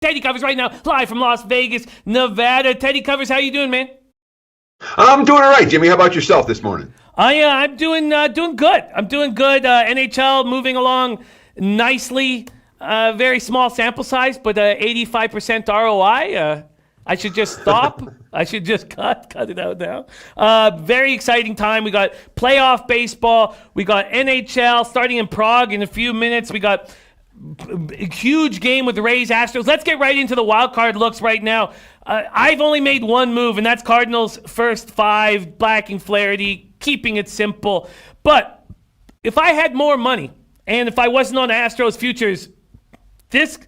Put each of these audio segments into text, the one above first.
Teddy Covers right now, live from Las Vegas, Nevada. Teddy Covers, how you doing, man? I'm doing all right, Jimmy. How about yourself this morning? I'm doing good. I'm doing good. NHL moving along nicely. Very small sample size, but 85% ROI. I should just stop. I should just cut it out now. Very exciting time. We got playoff baseball. We got NHL starting in Prague in a few minutes. We got a huge game with the Rays Astros. Let's get right into the wild card looks right now. I've only made one move, and that's Cardinals first 5, Black and Flaherty, keeping it simple. But if I had more money, and if I wasn't on Astros futures, this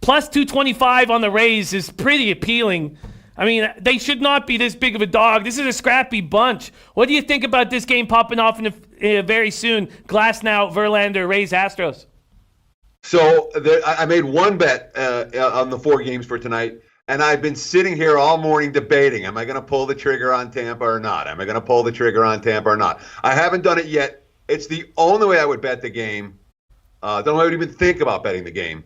plus 225 on the Rays is pretty appealing. I mean, they should not be this big of a dog. This is a scrappy bunch. What do you think about this game popping off very soon? Glasnow, Verlander, Rays, Astros. So I made one bet on the 4 games for tonight, and I've been sitting here all morning debating, am I going to pull the trigger on Tampa or not? Am I going to pull the trigger on Tampa or not? I haven't done it yet. It's the only way I would bet the game. Don't know I would even think about betting the game.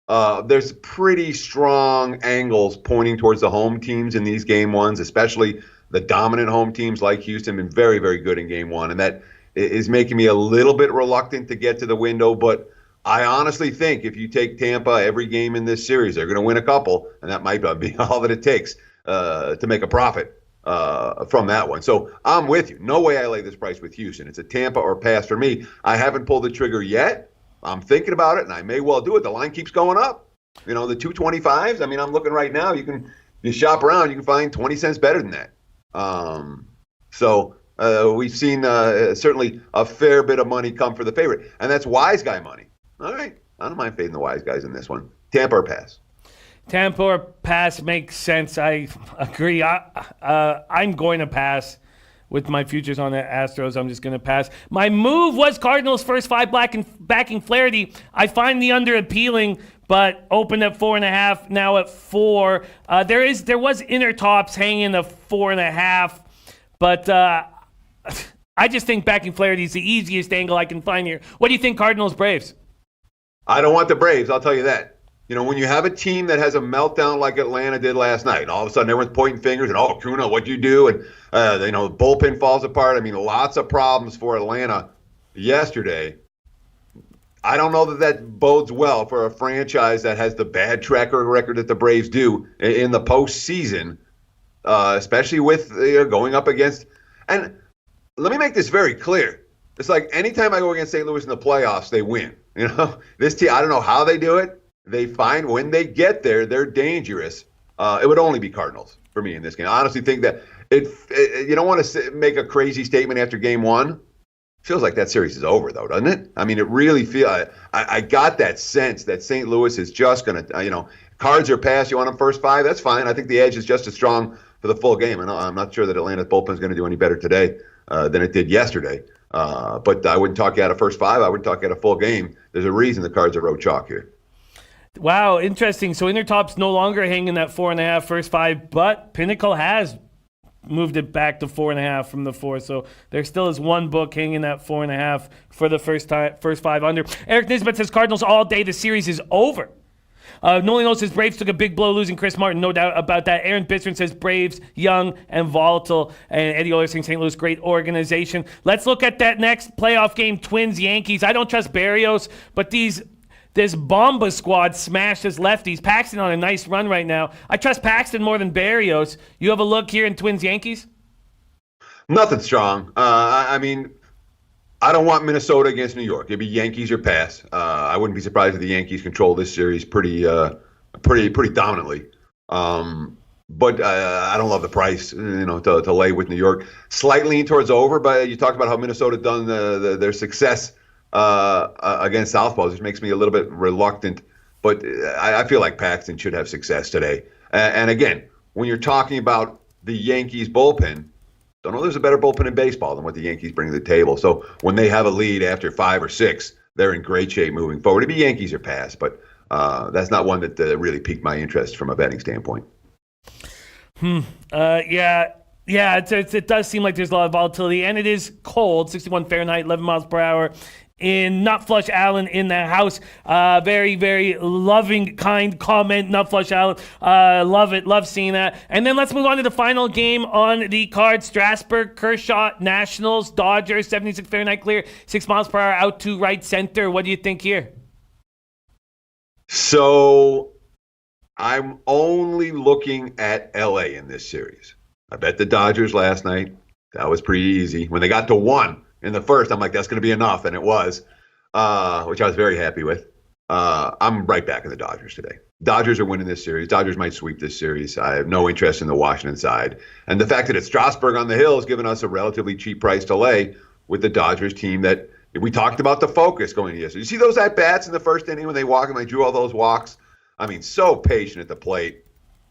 There's pretty strong angles pointing towards the home teams in these game ones, especially the dominant home teams like Houston, been very, very good in game one. And that is making me a little bit reluctant to get to the window. But I honestly think if you take Tampa every game in this series, they're going to win a couple. And that might be all that it takes to make a profit from that one. So I'm with you. No way I lay this price with Houston. It's a Tampa or pass for me. I haven't pulled the trigger yet. I'm thinking about it, and I may well do it. The line keeps going up. You know, the 225s, I mean, I'm looking right now. You shop around, you can find 20 cents better than that. So we've seen certainly a fair bit of money come for the favorite, and that's wise guy money. All right, I don't mind fading the wise guys in this one. Tampa or pass? Tampa or pass makes sense. I agree. I'm going to pass. With my futures on the Astros, I'm just going to pass. My move was Cardinals first 5, backing Flaherty. I find the under appealing, but opened at 4.5, now at 4. There was inner tops hanging at 4.5, but I just think backing Flaherty is the easiest angle I can find here. What do you think, Cardinals Braves? I don't want the Braves, I'll tell you that. You know, when you have a team that has a meltdown like Atlanta did last night, and all of a sudden everyone's pointing fingers and, oh, Kuna, what'd you do? And, the bullpen falls apart. I mean, lots of problems for Atlanta yesterday. I don't know that bodes well for a franchise that has the bad track record that the Braves do in the postseason, especially with going up against. And let me make this very clear. It's like anytime I go against St. Louis in the playoffs, they win. You know, this team, I don't know how they do it. They find when they get there, they're dangerous. It would only be Cardinals for me in this game. I honestly think that you don't want to make a crazy statement after game one. Feels like that series is over, though, doesn't it? I mean, it really feels. I got that sense that St. Louis is just going to, Cards are passed. You want them first 5? That's fine. I think the edge is just as strong for the full game. And I'm not sure that Atlanta's bullpen is going to do any better today than it did yesterday. But I wouldn't talk you out of first 5. I wouldn't talk you out of full game. There's a reason the Cards are road chalk here. Wow, interesting. So Intertop's no longer hanging that 4.5 first 5, but Pinnacle has moved it back to 4.5 from the 4. So there still is one book hanging that 4.5 for the first 5 under. Eric Nisbet says Cardinals all day. The series is over. Nolan knows his Braves took a big blow losing Chris Martin, no doubt about that. Aaron Bistron says Braves, young and volatile. And Eddie Oler saying St. Louis, great organization. Let's look at that next playoff game, Twins-Yankees. I don't trust Barrios, but this Bomba squad smashed his lefties. Paxton on a nice run right now. I trust Paxton more than Barrios. You have a look here in Twins-Yankees? Nothing strong. I mean, I don't want Minnesota against New York. It'd be Yankees or pass. I wouldn't be surprised if the Yankees control this series pretty dominantly. But I don't love the price, to lay with New York. Slight lean towards over, but you talked about how Minnesota done their success against Southpaws, which makes me a little bit reluctant. But I feel like Paxton should have success today. And again, when you're talking about the Yankees bullpen, don't know there's a better bullpen in baseball than what the Yankees bring to the table. So when they have a lead after 5 or 6, they're in great shape moving forward. It'd be Yankees or pass, but that's not one that really piqued my interest from a betting standpoint. Yeah, it does seem like there's a lot of volatility, and it is cold, 61 Fahrenheit, 11 miles per hour in Nut Flush Allen in the house. Very, very loving, kind comment, Nut Flush Allen. Love it. Love seeing that. And then let's move on to the final game on the card. Strasburg, Kershaw, Nationals, Dodgers, 76 Fahrenheit clear, 6 miles per hour out to right center. What do you think here? So I'm only looking at LA in this series. I bet the Dodgers last night. That was pretty easy. When they got to 1 in the first, I'm like, that's going to be enough, and it was, which I was very happy with. I'm right back in the Dodgers today. Dodgers are winning this series. Dodgers might sweep this series. I have no interest in the Washington side. And the fact that it's Strasburg on the hill has given us a relatively cheap price to lay with the Dodgers team that we talked about the focus going into yesterday. You see those at-bats in the first inning when they walk and they drew all those walks? I mean, so patient at the plate.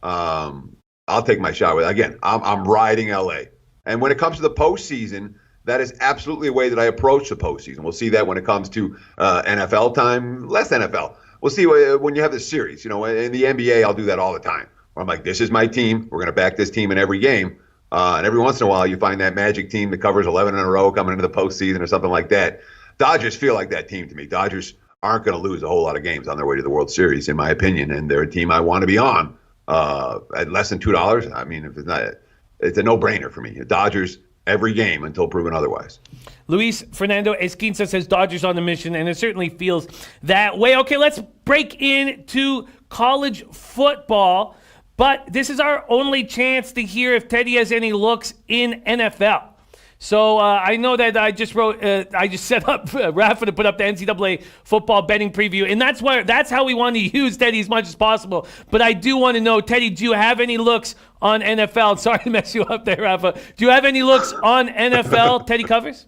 I'll take my shot with it. Again, I'm riding LA. And when it comes to the postseason, that is absolutely a way that I approach the postseason. We'll see that when it comes to NFL time, less NFL. We'll see when you have this series. You know, in the NBA, I'll do that all the time. Where I'm like, this is my team. We're going to back this team in every game. And every once in a while, you find that magic team that covers 11 in a row coming into the postseason or something like that. Dodgers feel like that team to me. Dodgers aren't going to lose a whole lot of games on their way to the World Series, in my opinion. And they're a team I want to be on at less than $2. I mean, if it's not, it's a no-brainer for me. Dodgers every game until proven otherwise. Luis Fernando Esquinza says Dodgers on the mission, and it certainly feels that way. Okay, let's break into college football, but this is our only chance to hear if Teddy has any looks in NFL. So I know that I just set up Rafa to put up the NCAA football betting preview, and that's how we want to use Teddy as much as possible. But I do want to know, Teddy, do you have any looks on NFL? Sorry to mess you up there, Rafa. Do you have any looks on NFL? Teddy covers?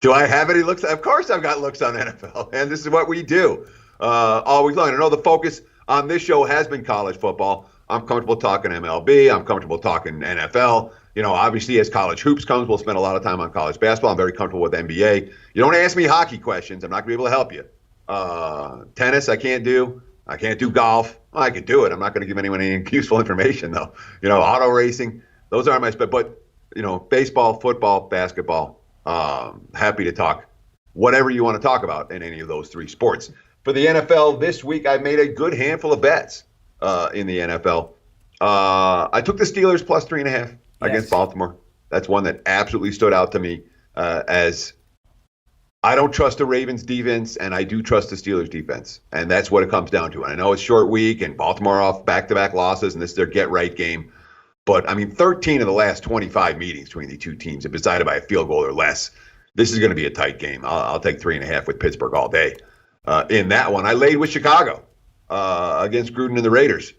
Do I have any looks? Of course I've got looks on NFL, and this is what we do all week long. I know the focus on this show has been college football. I'm comfortable talking MLB. I'm comfortable talking NFL. You know, obviously, as college hoops comes, we'll spend a lot of time on college basketball. I'm very comfortable with NBA. You don't ask me hockey questions, I'm not going to be able to help you. Tennis, I can't do. I can't do golf. Well, I could do it. I'm not going to give anyone any useful information, though. You know, auto racing, those aren't my but you know, baseball, football, basketball, happy to talk whatever you want to talk about in any of those three sports. For the NFL this week, I made a good handful of bets in the NFL. I took the Steelers plus 3.5. Against Baltimore. That's one that absolutely stood out to me as I don't trust the Ravens defense, and I do trust the Steelers defense. And that's what it comes down to. And I know it's short week, and Baltimore off back-to-back losses, and this is their get-right game. But, I mean, 13 of the last 25 meetings between the two teams have decided by a field goal or less. This is going to be a tight game. I'll take 3.5 with Pittsburgh all day. In that one, I laid with Chicago against Gruden and the Raiders.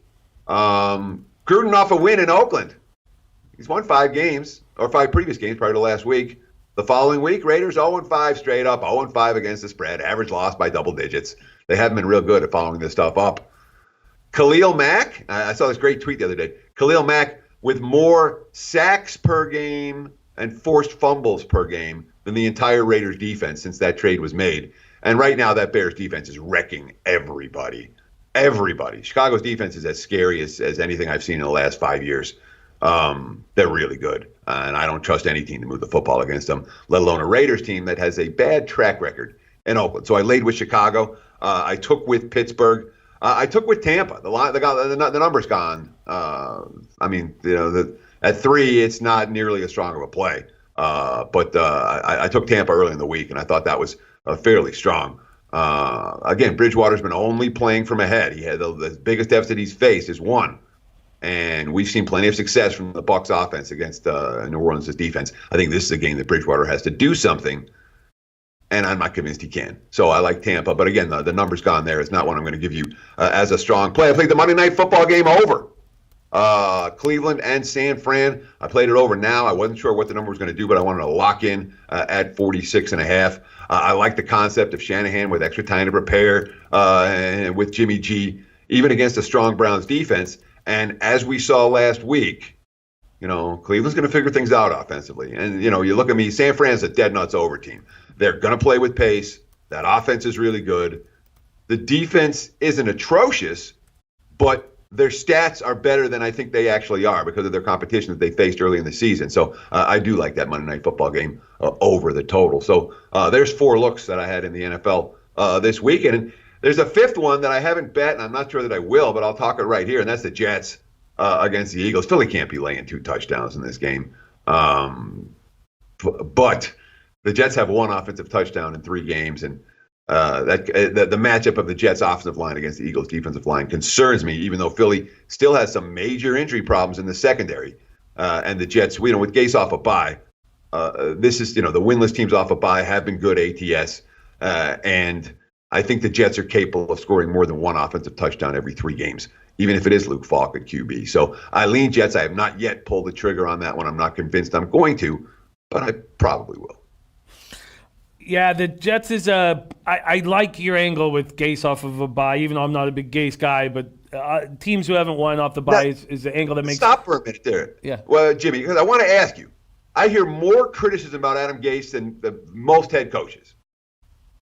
Gruden off a win in Oakland. He's won 5 games, or 5 previous games prior to last week. The following week, Raiders 0-5 straight up, 0-5 against the spread, average loss by double digits. They haven't been real good at following this stuff up. Khalil Mack, I saw this great tweet the other day. Khalil Mack with more sacks per game and forced fumbles per game than the entire Raiders defense since that trade was made. And right now, that Bears defense is wrecking everybody. Everybody. Chicago's defense is as scary as anything I've seen in the last 5 years. They're really good, and I don't trust any team to move the football against them, let alone a Raiders team that has a bad track record in Oakland. So I laid with Chicago. I took with Pittsburgh. I took with Tampa. The number's gone. I mean, you know, at 3, it's not nearly as strong of a play. But I took Tampa early in the week, and I thought that was fairly strong. Again, Bridgewater's been only playing from ahead. He had the biggest deficit he's faced is 1. And we've seen plenty of success from the Bucs offense against New Orleans' defense. I think this is a game that Bridgewater has to do something, and I'm not convinced he can. So I like Tampa. But again, the number's gone there. It's not one I'm going to give you as a strong play. I played the Monday Night Football game over. Cleveland and San Fran. I played it over now. I wasn't sure what the number was going to do, but I wanted to lock in at 46.5. I like the concept of Shanahan with extra time to prepare and with Jimmy G, even against a strong Browns defense. And as we saw last week, you know, Cleveland's going to figure things out offensively. And, you know, you look at me, San Fran's a dead nuts over team. They're going to play with pace. That offense is really good. The defense isn't atrocious, but their stats are better than I think they actually are because of their competition that they faced early in the season. So I do like that Monday Night Football game over the total. So there's 4 looks that I had in the NFL this weekend. And there's a 5th one that I haven't bet, and I'm not sure that I will, but I'll talk it right here, and that's the Jets against the Eagles. Philly can't be laying 2 touchdowns in this game. But the Jets have 1 offensive touchdown in 3 games, and the matchup of the Jets' offensive line against the Eagles' defensive line concerns me, even though Philly still has some major injury problems in the secondary. And the Jets, with Gase off a bye, this is, the winless teams off a bye have been good ATS. And I think the Jets are capable of scoring more than 1 offensive touchdown every 3 games, even if it is Luke Falk at QB. So I lean Jets. I have not yet pulled the trigger on that one. I'm not convinced I'm going to, but I probably will. Yeah, the Jets is I like your angle with Gase off of a bye, even though I'm not a big Gase guy, but teams who haven't won off the bye is the angle that makes. Stop for a minute there. Yeah. Well, Jimmy, because I want to ask you, I hear more criticism about Adam Gase than most head coaches.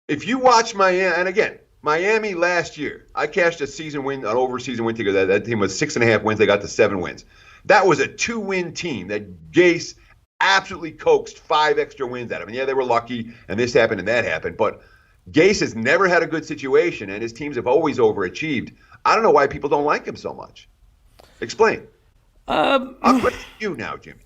If you watch Miami, and again, Miami last year, I cashed an over-season win ticket. That team was 6.5 wins. They got to 7 wins. That was a 2-win team that Gase absolutely coaxed 5 extra wins out of. And yeah, they were lucky, and this happened and that happened. But Gase has never had a good situation, and his teams have always overachieved. I don't know why people don't like him so much. Explain. I'll question you now, Jimmy.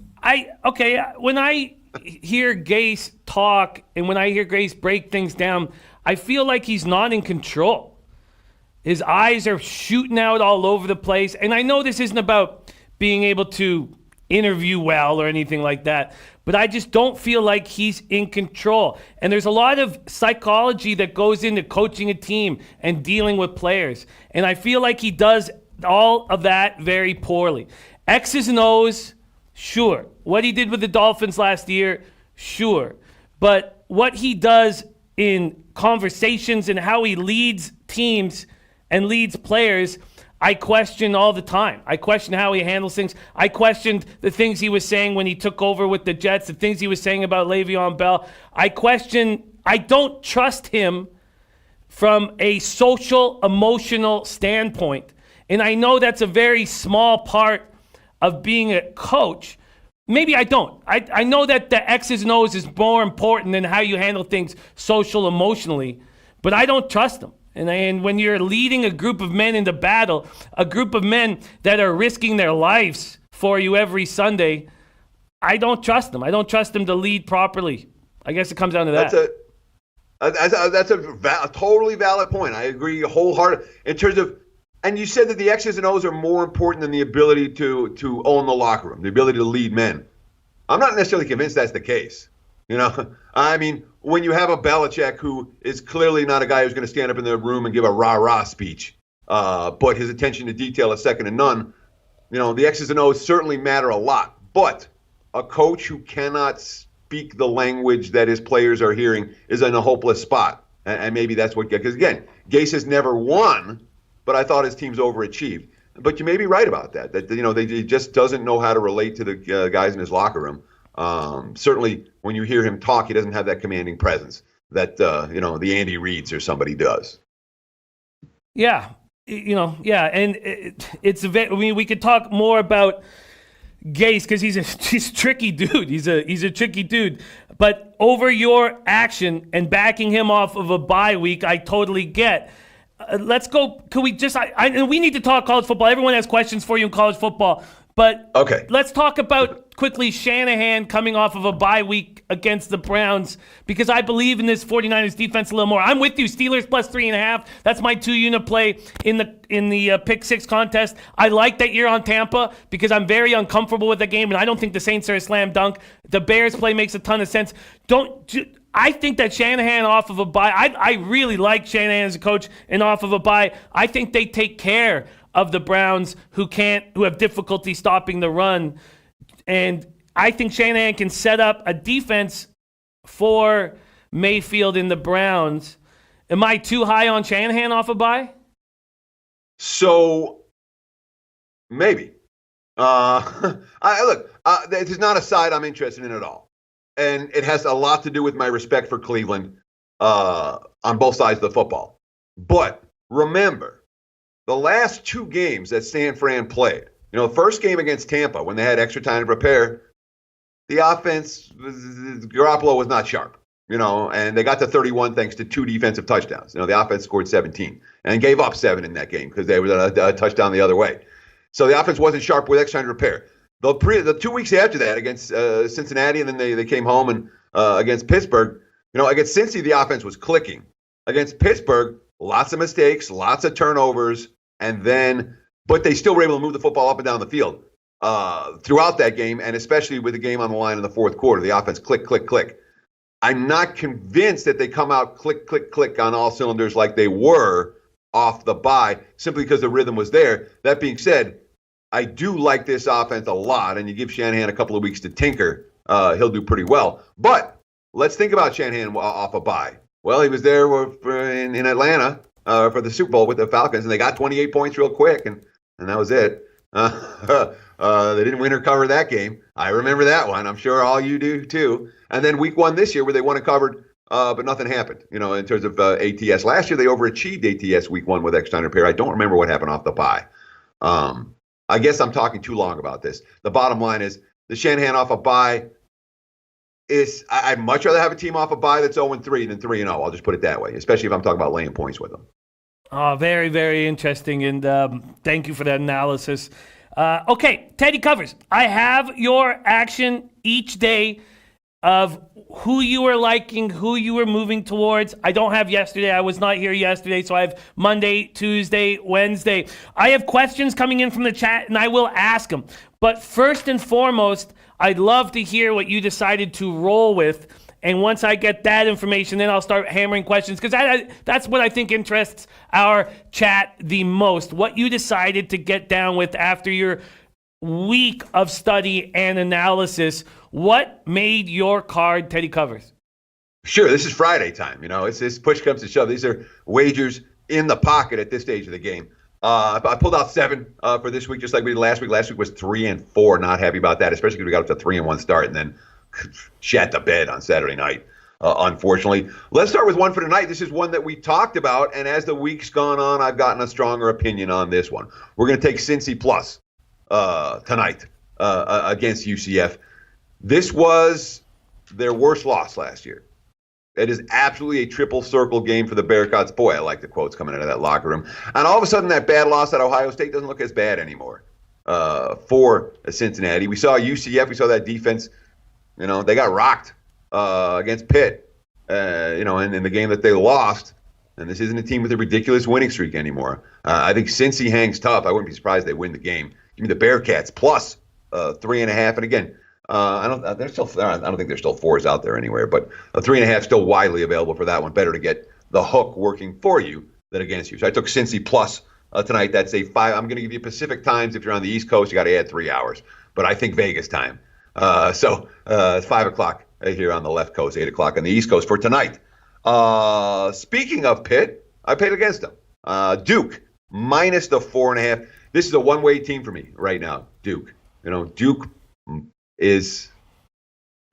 When I hear Gase talk and when I hear Gase break things down, I feel like he's not in control. His eyes are shooting out all over the place. And I know this isn't about being able to interview well or anything like that, but I just don't feel like he's in control. And there's a lot of psychology that goes into coaching a team and dealing with players. And I feel like he does all of that very poorly. X's and O's, sure. What he did with the Dolphins last year, sure. But what he does in conversations and how he leads teams and leads players, I question all the time. I question how he handles things. I questioned the things he was saying when he took over with the Jets, the things he was saying about Le'Veon Bell. I don't trust him from a social, emotional standpoint. And I know that's a very small part of being a coach. Maybe I don't. I know that the X's and O's is more important than how you handle things social, emotionally, but I don't trust him. And when you're leading a group of men into battle, a group of men that are risking their lives for you every Sunday, I don't trust them. I don't trust them to lead properly. I guess it comes down to that. That's a totally valid point. I agree wholeheartedly. In terms of, and you said that the X's and O's are more important than the ability to own the locker room, the ability to lead men. I'm not necessarily convinced that's the case. I mean, when you have a Belichick who is clearly not a guy who's going to stand up in the room and give a rah-rah speech, but his attention to detail is second to none, the X's and O's certainly matter a lot. But a coach who cannot speak the language that his players are hearing is in a hopeless spot. And maybe that's what, because again, Gase has never won, but I thought his team's overachieved. But you may be right about that he just doesn't know how to relate to the guys in his locker room. Certainly, when you hear him talk, he doesn't have that commanding presence that the Andy Reids or somebody does. Yeah, and we could talk more about Gase because he's a tricky dude. He's a tricky dude. But over your action and backing him off of a bye week, I totally get. Let's go. Could we just? And we need to talk college football. Everyone has questions for you in college football. But okay, let's talk about quickly Shanahan coming off of a bye week against the Browns, because I believe in this 49ers defense a little more. I'm with you. Steelers plus 3.5. That's my 2-unit play in the pick six contest. I like that you're on Tampa because I'm very uncomfortable with the game, and I don't think the Saints are a slam dunk. The Bears play makes a ton of sense. I think that Shanahan off of a bye, I really like Shanahan as a coach, and off of a bye, I think they take care of the Browns who have difficulty stopping the run. And I think Shanahan can set up a defense for Mayfield and the Browns. Am I too high on Shanahan off a bye? So maybe. This is not a side I'm interested in at all. And it has a lot to do with my respect for Cleveland on both sides of the football. But remember, the last two games that San Fran played, the first game against Tampa when they had extra time to prepare, the offense, Garoppolo was not sharp, and they got to 31 thanks to 2 defensive touchdowns. The offense scored 17 and gave up 7 in that game because they were a touchdown the other way. So the offense wasn't sharp with extra time to prepare. The 2 weeks after that against Cincinnati, and then they came home and against Pittsburgh, against Cincy, the offense was clicking. Against Pittsburgh, lots of mistakes, lots of turnovers, but they still were able to move the football up and down the field throughout that game, and especially with the game on the line in the fourth quarter. The offense click, click, click. I'm not convinced that they come out click, click, click on all cylinders like they were off the bye, simply because the rhythm was there. That being said, I do like this offense a lot, and you give Shanahan a couple of weeks to tinker, he'll do pretty well. But let's think about Shanahan off a bye. Well, he was there in Atlanta for the Super Bowl with the Falcons, and they got 28 points real quick, and that was it. They didn't win or cover that game. I remember that one. I'm sure all you do too. And then week 1 this year where they won and covered, but nothing happened, in terms of ATS. Last year they overachieved ATS week 1 with extra time to prepare. I don't remember what happened off the bye. I guess I'm talking too long about this. The bottom line is the Shanahan off a bye is I'd much rather have a team off a bye that's 0-3 than 3-0. I'll just put it that way, especially if I'm talking about laying points with them. Oh, very, very interesting, and thank you for that analysis. Okay, Teddy Covers. I have your action each day of who you were liking, who you were moving towards. I don't have yesterday. I was not here yesterday, so I have Monday, Tuesday, Wednesday. I have questions coming in from the chat, and I will ask them. But first and foremost, I'd love to hear what you decided to roll with. And once I get that information, then I'll start hammering questions, because that's what I think interests our chat the most. What you decided to get down with after your week of study and analysis. What made your card, Teddy Covers? Sure, this is Friday time. It's push comes to shove. These are wagers in the pocket at this stage of the game. I pulled out 7 for this week, just like we did last week. Last week was 3-4. Not happy about that, especially because we got up to 3-1 start and then shat the bed on Saturday night, unfortunately. Let's start with one for tonight. This is one that we talked about, and as the week's gone on, I've gotten a stronger opinion on this one. We're going to take Cincy Plus tonight against UCF. This was their worst loss last year. It is absolutely a triple circle game for the Bearcats. Boy, I like the quotes coming out of that locker room. And all of a sudden, that bad loss at Ohio State doesn't look as bad anymore for Cincinnati. We saw UCF. We saw that defense. They got rocked against Pitt, in the game that they lost. And this isn't a team with a ridiculous winning streak anymore. I think Cincy hangs tough. I wouldn't be surprised they win the game. Give me the Bearcats plus 3.5. And again, I don't think there's still 4s out there anywhere, but a 3.5 still widely available for that one. Better to get the hook working for you than against you. So I took Cincy plus tonight. That's a 5. I'm going to give you Pacific times. If you're on the East Coast, you got to add 3 hours. But I think Vegas time. So it's 5 o'clock here on the left coast, 8 o'clock on the East Coast for tonight. Speaking of Pitt, I paid against them. Duke minus the 4.5. This is a one-way team for me right now. Duke. Duke is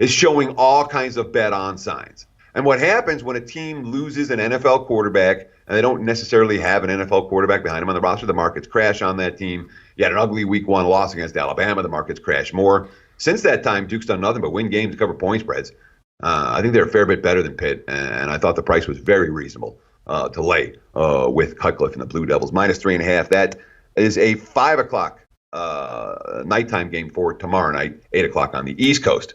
showing all kinds of bet-on signs. And what happens when a team loses an NFL quarterback and they don't necessarily have an NFL quarterback behind them on the roster, the markets crash on that team. You had an ugly week 1 loss against Alabama. The markets crash more. Since that time, Duke's done nothing but win games and cover point spreads. I think they're a fair bit better than Pitt, and I thought the price was very reasonable to lay with Cutcliffe and the Blue Devils. Minus 3.5. That is a 5 o'clock nighttime game for tomorrow night, 8 o'clock on the East Coast.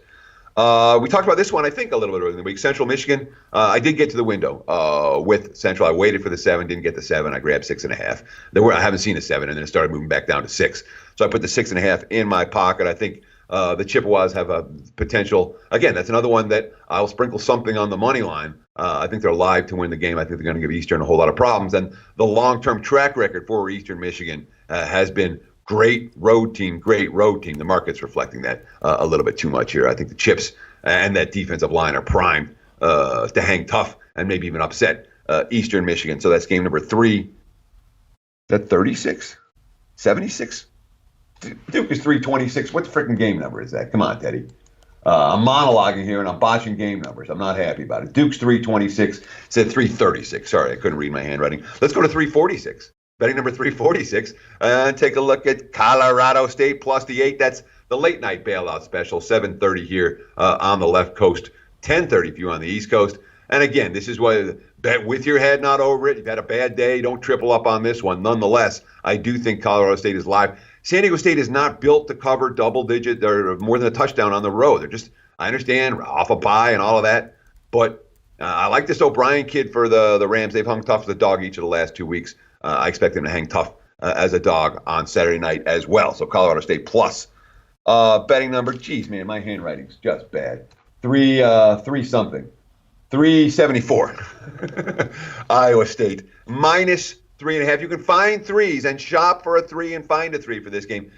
We talked about this one, I think, a little bit earlier in the week. Central Michigan. I did get to the window with Central. I waited for the 7, didn't get the 7. I grabbed 6.5. I haven't seen a 7, and then it started moving back down to 6. So I put the 6.5 in my pocket. I think the Chippewas have a potential. Again, that's another one that I'll sprinkle something on the money line. I think they're live to win the game. I think they're going to give Eastern a whole lot of problems. And the long-term track record for Eastern Michigan has been great road team. The market's reflecting that a little bit too much here. I think the Chips and that defensive line are primed to hang tough and maybe even upset Eastern Michigan. So that's game number 3. Is that 36? 76? Duke is 326. What freaking game number is that? Come on, Teddy. I'm monologuing here and I'm botching game numbers. I'm not happy about it. Duke's 326. Said 336. Sorry, I couldn't read my handwriting. Let's go to 346. betting number 346. And take a look at Colorado State plus the 8. That's the late night bailout special, 7:30 here on the left coast, 10:30 if you're on the East Coast. And again, this is why bet with your head, not over it. You've had a bad day. Don't triple up on this one. Nonetheless, I do think Colorado State is live. San Diego State is not built to cover double digit or more than a touchdown on the road. They're just, I understand, off a bye and all of that. But I like this O'Brien kid for the Rams. They've hung tough as a dog each of the last 2 weeks. I expect them to hang tough as a dog on Saturday night as well. So Colorado State plus. Betting number, geez, man, my handwriting's just bad. 374. Iowa State minus 3.5. You can find threes and shop for a 3 and find a 3 for this game.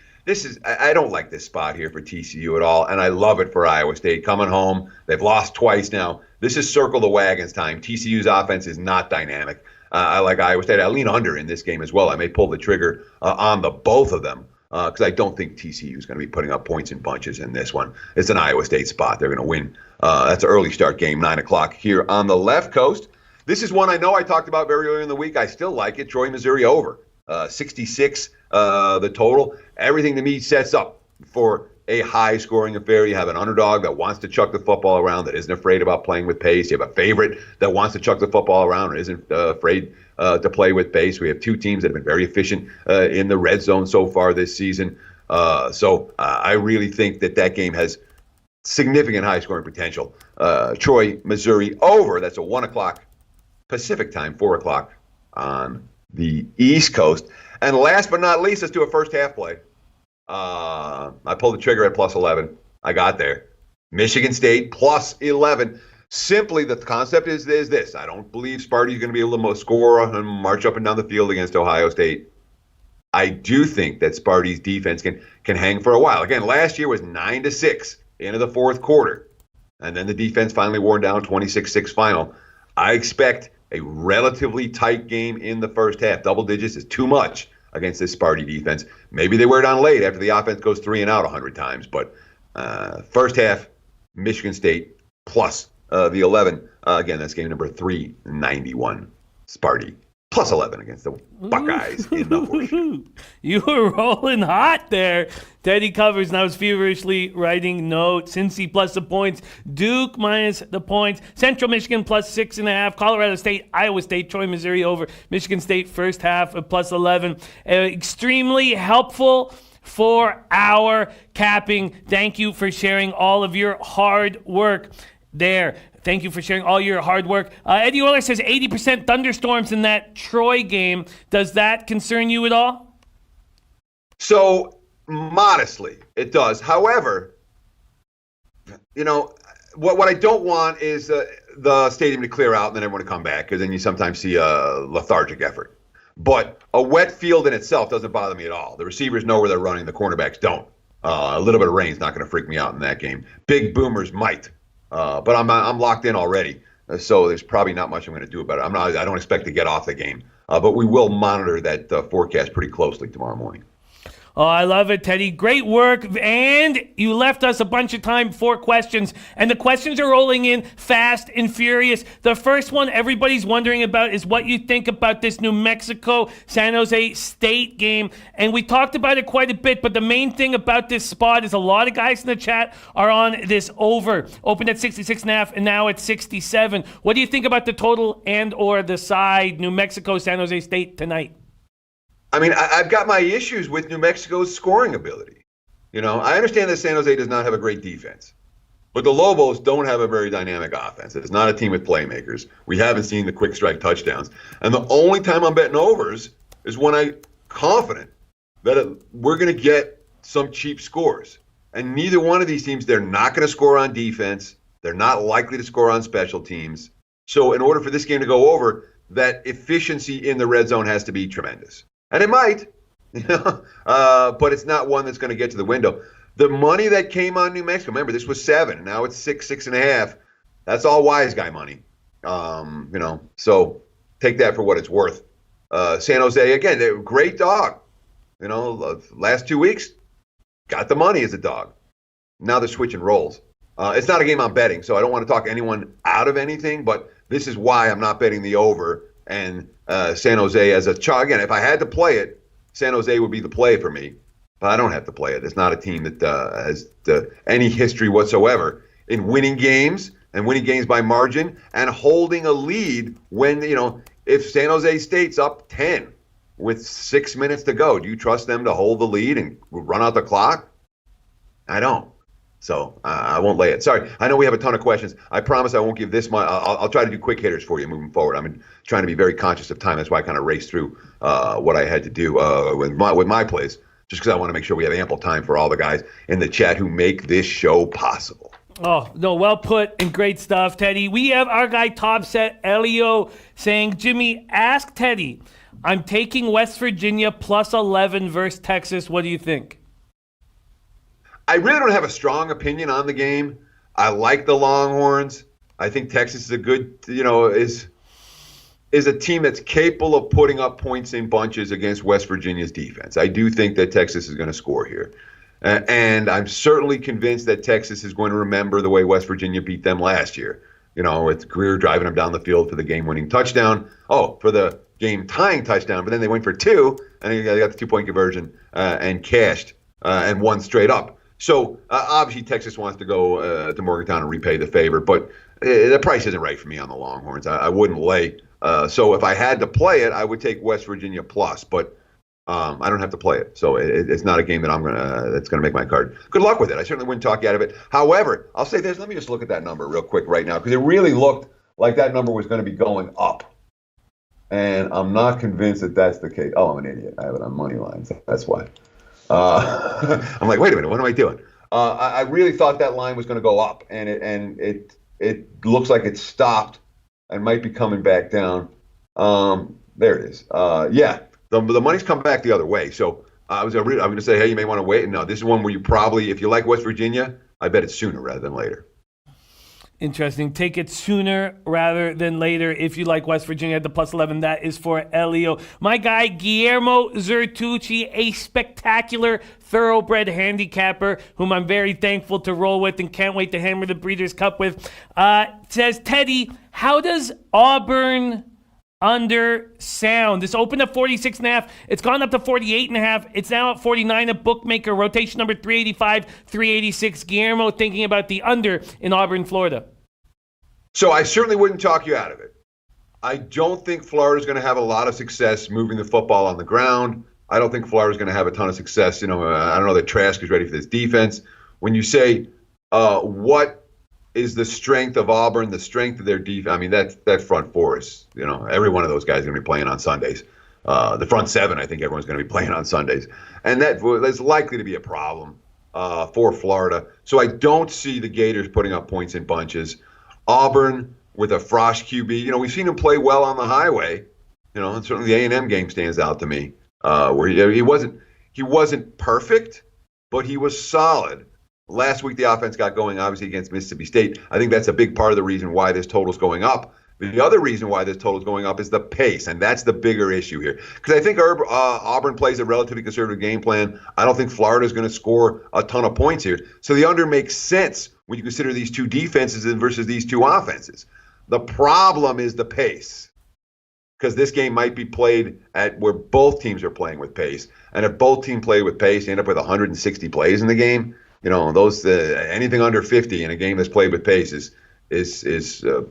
I don't like this spot here for TCU at all, and I love it for Iowa State coming home. They've lost twice now. This is circle the wagons time. TCU's offense is not dynamic. I like Iowa State. I lean under in this game as well. I may pull the trigger on the both of them because I don't think TCU is going to be putting up points in bunches in this one. It's an Iowa State spot. They're going to win. That's an early start game, 9 o'clock here on the left coast. This is one I know I talked about very early in the week. I still like it. Troy, Missouri over. 66 the total. Everything to me sets up for a high-scoring affair. You have an underdog that wants to chuck the football around, that isn't afraid about playing with pace. You have a favorite that wants to chuck the football around and isn't afraid to play with pace. We have two teams that have been very efficient in the red zone so far this season. So I really think that game has significant high-scoring potential. Troy, Missouri over. That's a 1 o'clock Pacific time, 4 o'clock on the East Coast. And last but not least, let's do a first half play. I pulled the trigger at plus 11. I got there. Michigan State plus 11. Simply, the concept is this. I don't believe Sparty's going to be able to score and march up and down the field against Ohio State. I do think that Sparty's defense can hang for a while. Again, last year was 9-6 into the fourth quarter. And then the defense finally wore down 26-6 final. I expect a relatively tight game in the first half. Double digits is too much against this Sparty defense. Maybe they wear it on late after the offense goes 3 and out 100 times. But first half, Michigan State plus the 11. Again, that's game number 391. Sparty plus 11 against the Buckeyes in the horseshoe. You were rolling hot there. Teddy covers and I was feverishly writing notes. Cincy plus the points. Duke minus the points. Central Michigan plus 6.5. Colorado State, Iowa State, Troy, Missouri over. Michigan State first half plus 11. Extremely helpful for our capping. Thank you for sharing all of your hard work there. Thank you for sharing all your hard work. Eddie Euler says 80% thunderstorms in that Troy game. Does that concern you at all? So, modestly, it does. However, what I don't want is the stadium to clear out and then everyone to come back, because then you sometimes see a lethargic effort. But a wet field in itself doesn't bother me at all. The receivers know where they're running. The cornerbacks don't. A little bit of rain is not going to freak me out in that game. Big boomers might. But I'm locked in already, so there's probably not much I'm going to do about it. I don't expect to get off the game, but we will monitor that forecast pretty closely tomorrow morning. Oh, I love it, Teddy. Great work. And you left us a bunch of time for questions. And the questions are rolling in fast and furious. The first one everybody's wondering about is what you think about this New Mexico San Jose State game. And we talked about it quite a bit, but the main thing about this spot is a lot of guys in the chat are on this over. Opened at 66.5 and now at 67. What do you think about the total and or the side, New Mexico San Jose State tonight? I mean, I've got my issues with New Mexico's scoring ability. I understand that San Jose does not have a great defense, but the Lobos don't have a very dynamic offense. It's not a team with playmakers. We haven't seen the quick strike touchdowns. And the only time I'm betting overs is when I'm confident that we're going to get some cheap scores. And neither one of these teams, they're not going to score on defense. They're not likely to score on special teams. So in order for this game to go over, that efficiency in the red zone has to be tremendous. And it might, but it's not one that's going to get to the window. The money that came on New Mexico, remember, this was 7. Now it's 6.5. That's all wise guy money. So take that for what it's worth. San Jose, again, they're a great dog. Last 2 weeks, got the money as a dog. Now they're switching roles. It's not a game I'm betting, so I don't want to talk anyone out of anything, but this is why I'm not betting the over and San Jose as a chalk. Again, if I had to play it, San Jose would be the play for me, but I don't have to play it. It's not a team that has any history whatsoever in winning games and winning games by margin and holding a lead when, if San Jose State's up 10 with 6 minutes to go, do you trust them to hold the lead and run out the clock? I don't. So I won't lay it. Sorry, I know we have a ton of questions. I promise I won't give this much. I'll try to do quick hitters for you moving forward. I'm trying to be very conscious of time. That's why I kind of raced through what I had to do with my plays, just because I want to make sure we have ample time for all the guys in the chat who make this show possible. Oh, no, well put and great stuff, Teddy. We have our guy Top Set Elio saying, Jimmy, ask Teddy, I'm taking West Virginia plus 11 versus Texas. What do you think? I really don't have a strong opinion on the game. I like the Longhorns. I think Texas is a good, is a team that's capable of putting up points in bunches against West Virginia's defense. I do think that Texas is going to score here. And I'm certainly convinced that Texas is going to remember the way West Virginia beat them last year, with Greer driving them down the field for the game-winning touchdown. Oh, for the game-tying touchdown, but then they went for 2, and they got the 2-point conversion and cashed and won straight up. So obviously Texas wants to go to Morgantown and repay the favor, but the price isn't right for me on the Longhorns. I wouldn't lay. So if I had to play it, I would take West Virginia plus, but I don't have to play it. So it's not a game that that's gonna make my card. Good luck with it. I certainly wouldn't talk you out of it. However, I'll say this. Let me just look at that number real quick right now, because it really looked like that number was going to be going up. And I'm not convinced that that's the case. Oh, I'm an idiot. I have it on money lines. That's why. I'm like, wait a minute, what am I doing? I really thought that line was going to go up, and it looks like it stopped and might be coming back down. There it is. Yeah, the money's come back the other way. So I'm going to say, hey, you may want to wait. No, this is one where you probably, if you like West Virginia, I bet it's sooner rather than later. Interesting. Take it sooner rather than later if you like West Virginia at the plus 11. That is for Elio. My guy, Guillermo Zertucci, a spectacular thoroughbred handicapper whom I'm very thankful to roll with and can't wait to hammer the Breeders' Cup with, says, Teddy, how does Auburn under sound? This opened at 46.5. It's gone up to 48.5. It's now at 49 at bookmaker. Rotation number 385, 386. Guillermo thinking about the under in Auburn, Florida. So I certainly wouldn't talk you out of it. I don't think Florida's going to have a lot of success moving the football on the ground. I don't think Florida's going to have a ton of success. I don't know that Trask is ready for this defense. When you say what is the strength of Auburn, the strength of their defense, I mean, that front four is, every one of those guys is going to be playing on Sundays. The front seven, I think everyone's going to be playing on Sundays. And that's likely to be a problem for Florida. So I don't see the Gators putting up points in bunches. Auburn with a Frost QB, we've seen him play well on the highway. And certainly the A&M game stands out to me, where he wasn't perfect, but he was solid. Last week the offense got going, obviously, against Mississippi State. I think that's a big part of the reason why this total's going up. The other reason why this total's going up is the pace, and that's the bigger issue here. Because I think Auburn plays a relatively conservative game plan. I don't think Florida's going to score a ton of points here. So the under makes sense when you consider these two defenses versus these two offenses. The problem is the pace, because this game might be played at where both teams are playing with pace. And if both teams play with pace, you end up with 160 plays in the game. Those anything under 50 in a game that's played with pace is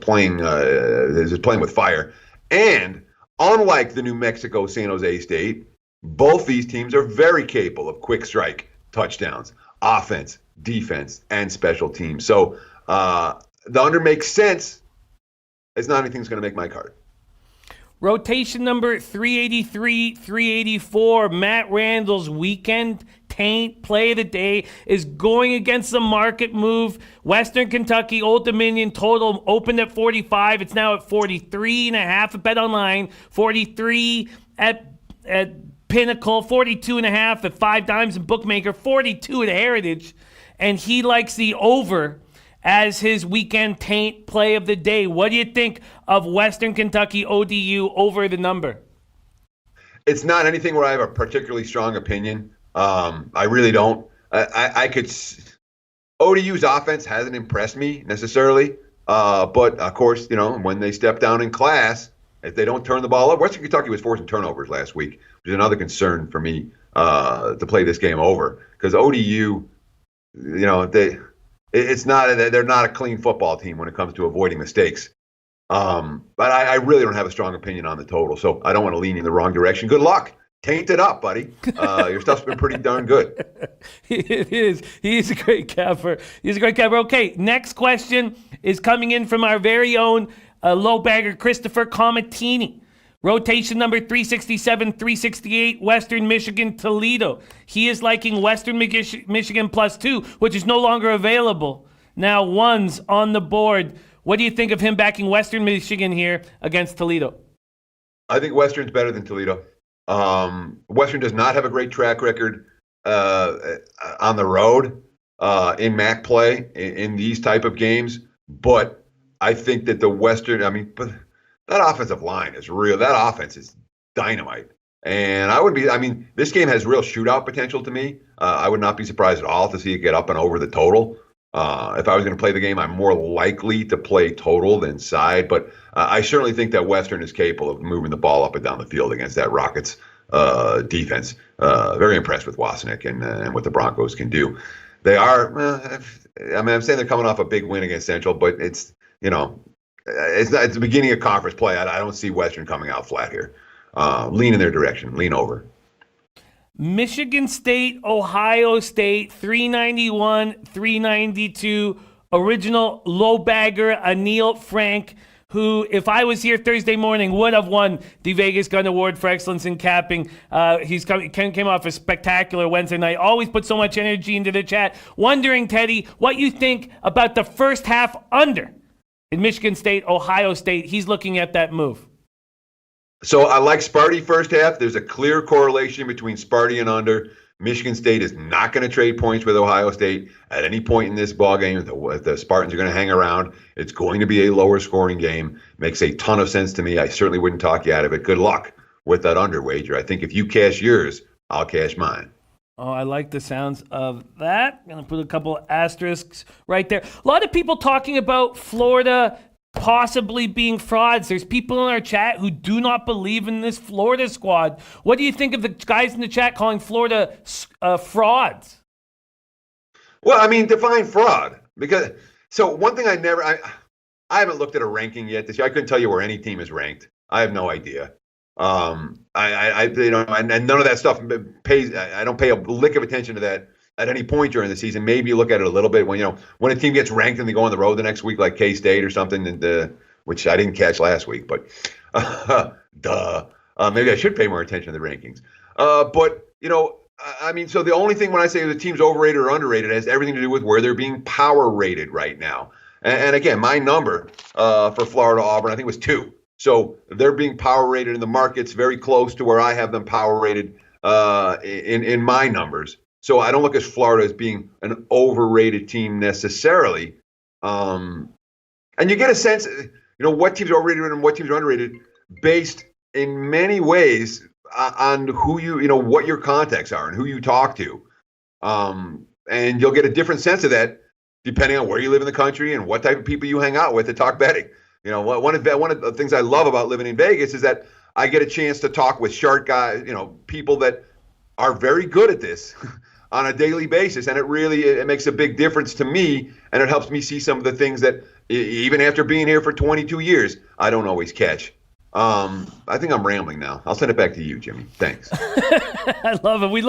playing with fire. And unlike the New Mexico San Jose State, both these teams are very capable of quick strike touchdowns, offense, defense, and special teams. So the under makes sense. It's not anything that's going to make my card. Rotation number 383, 384. Matt Randall's weekend taint play of the day is going against the market move. Western Kentucky, Old Dominion total opened at 45. It's now at 43.5 at Bet Online, 43 at Pinnacle, 42.5 at Five Dimes and Bookmaker, 42 at Heritage. And he likes the over as his weekend taint play of the day. What do you think of Western Kentucky ODU over the number? It's not anything where I have a particularly strong opinion. I really don't. ODU's offense hasn't impressed me necessarily. But of course, when they step down in class, If they don't turn the ball up, Western Kentucky was forcing turnovers last week, which is another concern for me to play this game over, because ODU, they're not a clean football team when it comes to avoiding mistakes. But I really don't have a strong opinion on the total, so I don't want to lean in the wrong direction. Good luck. Taint it up, buddy. Your stuff's been pretty darn good. It is. He's a great capper. Okay, next question is coming in from our very own low bagger, Christopher Comatini. Rotation number 367, 368, Western Michigan, Toledo. He is liking Western Michigan +2, which is no longer available. Now one's on the board. What do you think of him backing Western Michigan here against Toledo? I think Western's better than Toledo. Western does not have a great track record on the road in MAC play in these type of games, but I think that the Western, but that offensive line is real. That offense is dynamite. And this game has real shootout potential to me. I would not be surprised at all to see it get up and over the total. If I was going to play the game, I'm more likely to play total than side, but I certainly think that Western is capable of moving the ball up and down the field against that Rockets defense. Very impressed with Wasnick and what the Broncos can do. They are, I'm saying they're coming off a big win against Central, but it's the beginning of conference play. I don't see Western coming out flat here. Lean in their direction, lean over. Michigan State, Ohio State, 391, 392. Original low bagger, Anil Frank, who, if I was here Thursday morning, would have won the Vegas Gun Award for excellence in capping. Came off a spectacular Wednesday night. Always put so much energy into the chat. Wondering, Teddy, what you think about the first half under in Michigan State, Ohio State. He's looking at that move. So I like Sparty first half. There's a clear correlation between Sparty and under. Michigan State is not going to trade points with Ohio State at any point in this ball game. The Spartans are going to hang around. It's going to be a lower scoring game. Makes a ton of sense to me. I certainly wouldn't talk you out of it. Good luck with that under wager. I think if you cash yours, I'll cash mine. Oh, I like the sounds of that. I'm going to put a couple of asterisks right there. A lot of people talking about Florida possibly being frauds. There's people in our chat who do not believe in this Florida squad. What do you think of the guys in the chat calling Florida frauds? Well, define fraud. One thing I haven't looked at a ranking yet this year. I couldn't tell you where any team is ranked. I have no idea. And none of that stuff pays. I don't pay a lick of attention to that at any point during the season. Maybe you look at it a little bit when a team gets ranked and they go on the road the next week, like K-State or something, which I didn't catch last week, but maybe I should pay more attention to the rankings. So the only thing when I say the team's overrated or underrated has everything to do with where they're being power rated right now. And again, my number for Florida Auburn, I think was 2. So they're being power rated in the markets very close to where I have them power rated in my numbers. So I don't look at Florida as being an overrated team necessarily. And you get a sense, what teams are overrated and what teams are underrated based in many ways on who what your contacts are and who you talk to. And you'll get a different sense of that depending on where you live in the country and what type of people you hang out with to talk betting. One of the things I love about living in Vegas is that I get a chance to talk with sharp guys, people that are very good at this on a daily basis, and it makes a big difference to me, and it helps me see some of the things that even after being here for 22 years, I don't always catch. I think I'm rambling now. I'll send it back to you, Jimmy. Thanks. I love it. We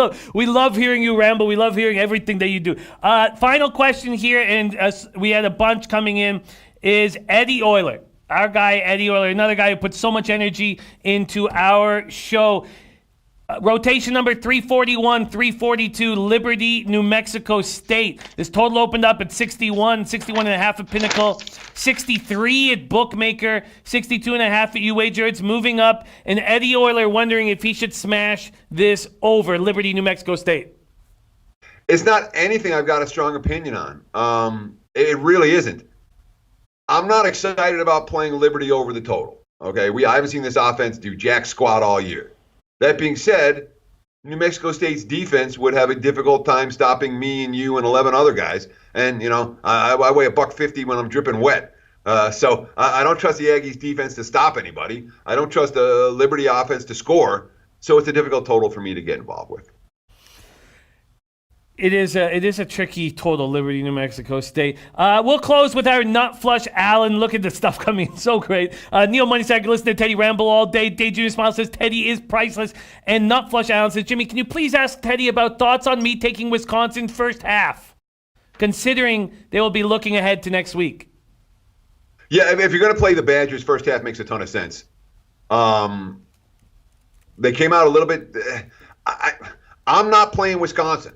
love hearing you ramble. We love hearing everything that you do. Final question here, and we had a bunch coming in, is Eddie Euler. Our guy, Eddie Euler, another guy who puts so much energy into our show. Rotation number 341, 342, Liberty, New Mexico State. This total opened up at 61 and a half at Pinnacle, 63 at Bookmaker, 62 and a half at UWager. It's moving up, and Eddie Euler wondering if he should smash this over, Liberty, New Mexico State. It's not anything I've got a strong opinion on. It really isn't. I'm not excited about playing Liberty over the total. Okay, I haven't seen this offense do jack squat all year. That being said, New Mexico State's defense would have a difficult time stopping me and you and 11 other guys. And, I weigh $150 when I'm dripping wet. So I don't trust the Aggies defense to stop anybody. I don't trust the Liberty offense to score. So it's a difficult total for me to get involved with. It is a tricky total, Liberty, New Mexico State. We'll close with our Nut Flush Allen. Look at the stuff coming, so great. Neil Moneysack, listen to Teddy ramble all day. Day Junior Smile says Teddy is priceless. And Nut Flush Allen says, Jimmy, can you please ask Teddy about thoughts on me taking Wisconsin first half, considering they will be looking ahead to next week? Yeah, if you're going to play the Badgers, first half makes a ton of sense. They came out a little bit. I'm not playing Wisconsin.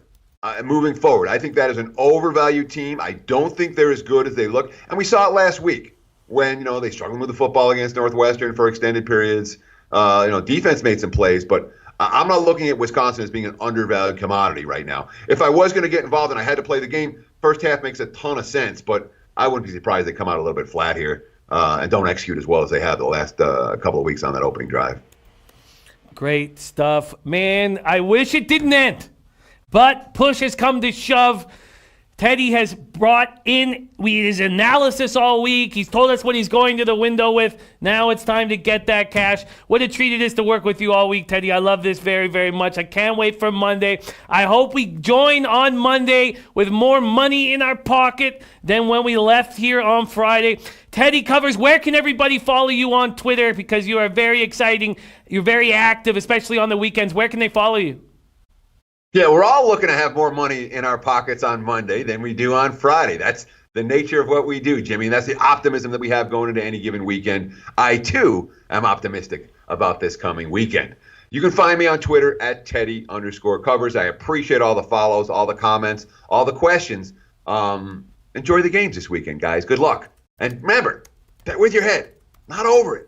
Moving forward, I think that is an overvalued team. I don't think they're as good as they look. And we saw it last week when, they struggled with the football against Northwestern for extended periods. Defense made some plays, but I'm not looking at Wisconsin as being an undervalued commodity right now. If I was going to get involved and I had to play the game, first half makes a ton of sense, but I wouldn't be surprised they come out a little bit flat here and don't execute as well as they have the last couple of weeks on that opening drive. Great stuff. Man, I wish it didn't end. But push has come to shove. Teddy has brought in his analysis all week. He's told us what he's going to the window with. Now it's time to get that cash. What a treat it is to work with you all week, Teddy. I love this very, very much. I can't wait for Monday. I hope we join on Monday with more money in our pocket than when we left here on Friday. Teddy Covers, where can everybody follow you on Twitter? Because you are very exciting. You're very active, especially on the weekends. Where can they follow you? Yeah, we're all looking to have more money in our pockets on Monday than we do on Friday. That's the nature of what we do, Jimmy. And that's the optimism that we have going into any given weekend. I, too, am optimistic about this coming weekend. You can find me on Twitter at Teddy_Covers. I appreciate all the follows, all the comments, all the questions. Enjoy the games this weekend, guys. Good luck. And remember, bet with your head, not over it.